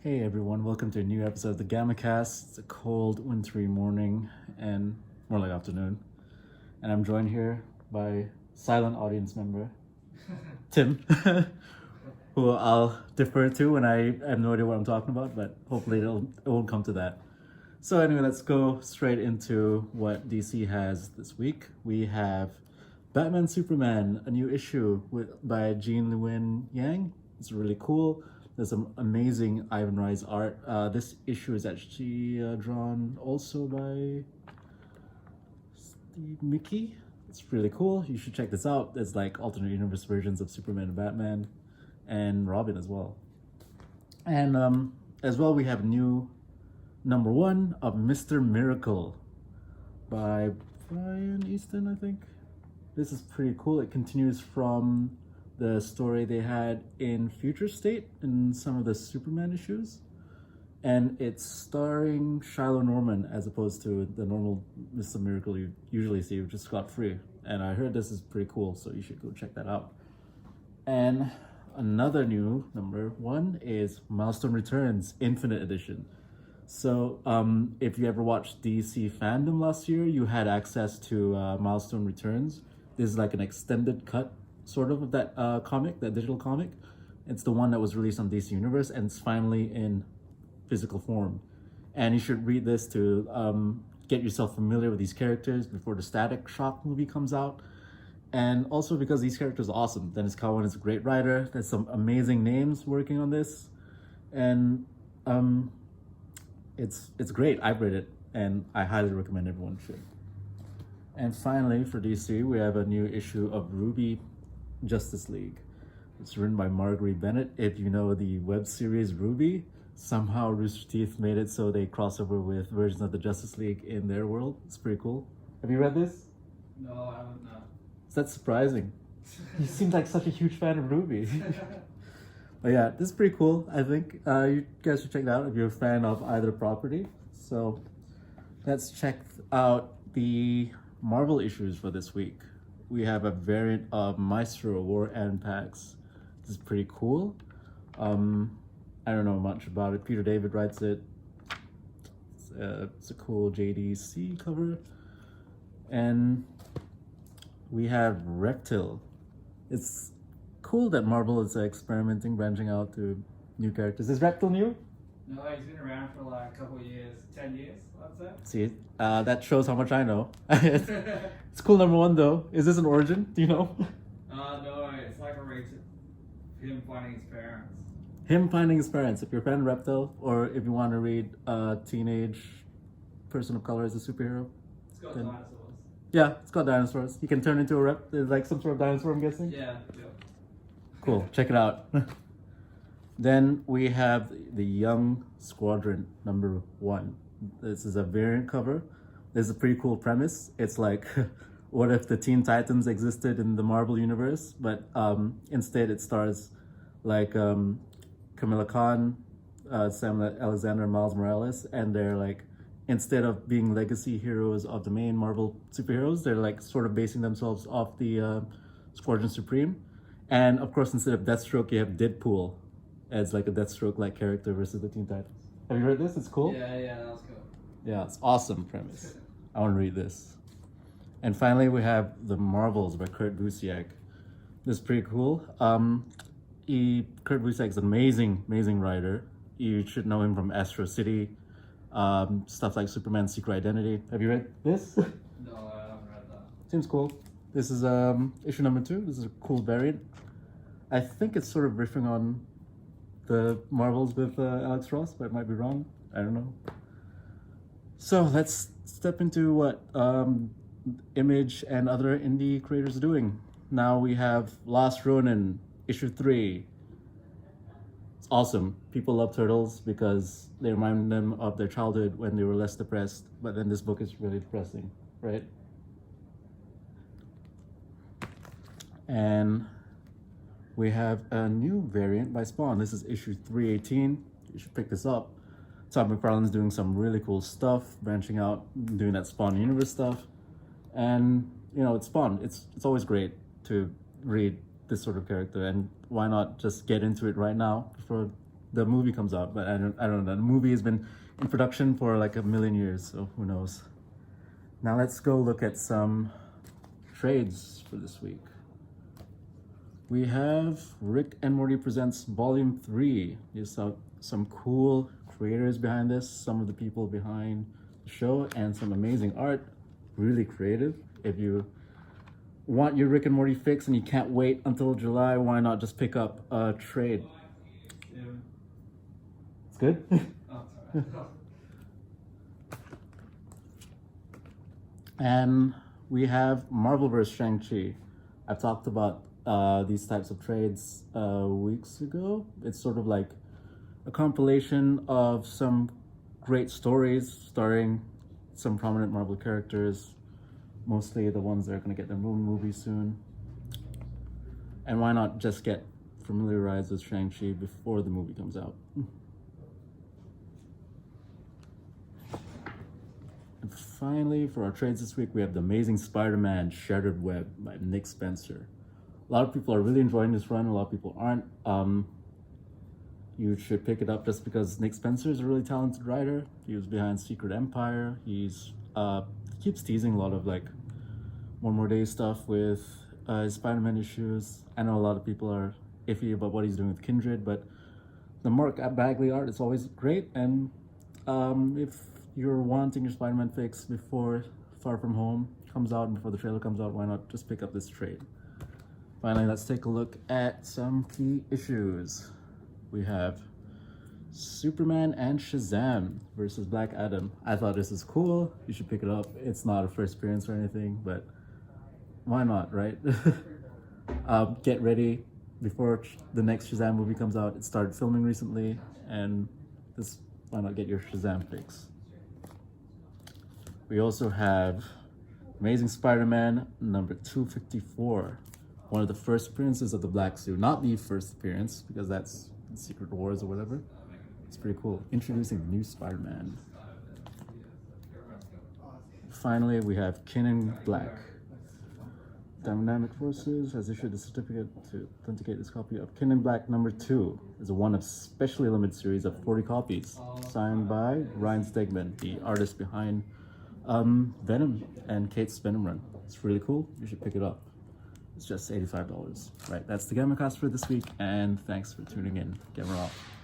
Hey everyone, welcome to a new episode of the Gammacast. It's a cold, wintry morning and more like afternoon. And I'm joined here by silent audience member, Tim, who I'll defer to when I have no idea what I'm talking about, but hopefully it won't come to that. So anyway, let's go straight into what DC has this week. We have Batman Superman, a new issue by Jean Lewin Yang. It's really cool. There's some amazing Ivan Reis art. This issue is actually drawn also by Steve Mickey. It's really cool. You should check this out. There's like alternate universe versions of Superman and Batman and Robin as well. And as well, we have new number 1 of Mr. Miracle by Brian Easton, I think. This is pretty cool. It continues from the story they had in Future State in some of the Superman issues. And it's starring Shiloh Norman as opposed to the normal Mr. Miracle you usually see, which is Scott Free. And I heard this is pretty cool, so you should go check that out. And another new number 1 is Milestone Returns Infinite Edition. So if you ever watched DC Fandom last year, you had access to Milestone Returns. This is like an extended cut sort of that comic, that digital comic. It's the one that was released on DC Universe and it's finally in physical form. And you should read this to get yourself familiar with these characters before the Static Shock movie comes out. And also because these characters are awesome. Dennis Cowan is a great writer. There's some amazing names working on this. And it's great. I've read it and I highly recommend everyone should. And finally, for DC, we have a new issue of Ruby Justice League. It's written by Marguerite Bennett. If you know the web series Ruby, somehow Rooster Teeth made it so they cross over with versions of the Justice League in their world. It's pretty cool. Have you read this? No, I haven't. No. Is that surprising? You seem like such a huge fan of Ruby. But yeah, this is pretty cool. I think you guys should check it out if you're a fan of either property. So let's check out the Marvel issues for this week. We have a variant of Maestro War and Pax. This is pretty cool. I don't know much about it. Peter David writes it. It's a cool JDC cover. And we have Reptile. It's cool that Marvel is experimenting, branching out to new characters. Is Reptile new? No, he's been around for like a couple of years, 10 years, I'd say. See, that shows how much I know. It's cool number 1 though. Is this an origin? Do you know? No, it's like a recent him finding his parents. Him finding his parents. If you're a fan of Reptile, or if you want to read a teenage person of color as a superhero. It's got then, dinosaurs. Yeah, it's got dinosaurs. He can turn into a like some sort of dinosaur, I'm guessing? Yeah. Cool, check it out. Then we have the Young Squadron number 1. This is a variant cover. This is a pretty cool premise. It's like, what if the Teen Titans existed in the Marvel universe, but instead it stars like Kamala Khan, Sam Alexander, and Miles Morales, and they're like, instead of being legacy heroes of the main Marvel superheroes, they're like sort of basing themselves off the Squadron Supreme. And of course, instead of Deathstroke, you have Deadpool as like a Deathstroke-like character versus the Teen Titans. Have you read this? It's cool? Yeah, that was cool. Yeah, it's awesome premise. I want to read this. And finally, we have The Marvels by Kurt Busciak. This is pretty cool. Kurt Busiek is an amazing writer. You should know him from Astro City, stuff like Superman Secret Identity. Have you read this? No, I haven't read that. Seems cool. This is issue number 2. This is a cool variant. I think it's sort of riffing on the Marvels with Alex Ross, but it might be wrong. I don't know. So let's step into what Image and other indie creators are doing. Now we have Last Ronin, issue 3. It's awesome. People love turtles because they remind them of their childhood when they were less depressed, but then this book is really depressing, right? And we have a new variant by Spawn. This is issue 318. You should pick this up. Todd McFarlane's doing some really cool stuff, branching out, doing that Spawn universe stuff. And, you know, it's Spawn. It's always great to read this sort of character. And why not just get into it right now before the movie comes out, but I don't know. The movie has been in production for like a million years, so who knows. Now let's go look at some trades for this week. We have Rick and Morty Presents Volume 3. You saw some cool creators behind this, some of the people behind the show, and some amazing art. Really creative. If you want your Rick and Morty fix and you can't wait until July, why not just pick up a trade? It's good? And we have Marvelverse Shang-Chi. I've talked about these types of trades weeks ago. It's sort of like a compilation of some great stories starring some prominent Marvel characters, mostly the ones that are going to get their movie soon. And why not just get familiarized with Shang-Chi before the movie comes out? And finally, for our trades this week, we have The Amazing Spider-Man Shattered Web by Nick Spencer. A lot of people are really enjoying this run, a lot of people aren't. You should pick it up just because Nick Spencer is a really talented writer. He was behind Secret Empire. He keeps teasing a lot of like One More Day stuff with his Spider-Man issues. I know a lot of people are iffy about what he's doing with Kindred, but the Mark Bagley art is always great. And if you're wanting your Spider-Man fix before Far From Home comes out and before the trailer comes out, why not just pick up this trade? Finally, let's take a look at some key issues. We have Superman and Shazam versus Black Adam. I thought this is cool. You should pick it up. It's not a first appearance or anything, but why not, right? Get ready before the next Shazam movie comes out. It started filming recently, and why not get your Shazam fix? We also have Amazing Spider-Man number 254. One of the first appearances of the Black Suit. Not the first appearance, because that's Secret Wars or whatever. It's pretty cool. Introducing the new Spider-Man. Finally, we have Kin in Black. Dynamic Forces has issued a certificate to authenticate this copy of Kin in Black number 2. It's a one of specially limited series of 40 copies. Signed by Ryan Stegman, the artist behind Venom and Kate's Venom run. It's really cool. You should pick it up. It's just $85. Right, that's the Gammacast for this week, and thanks for tuning in. Gamma off.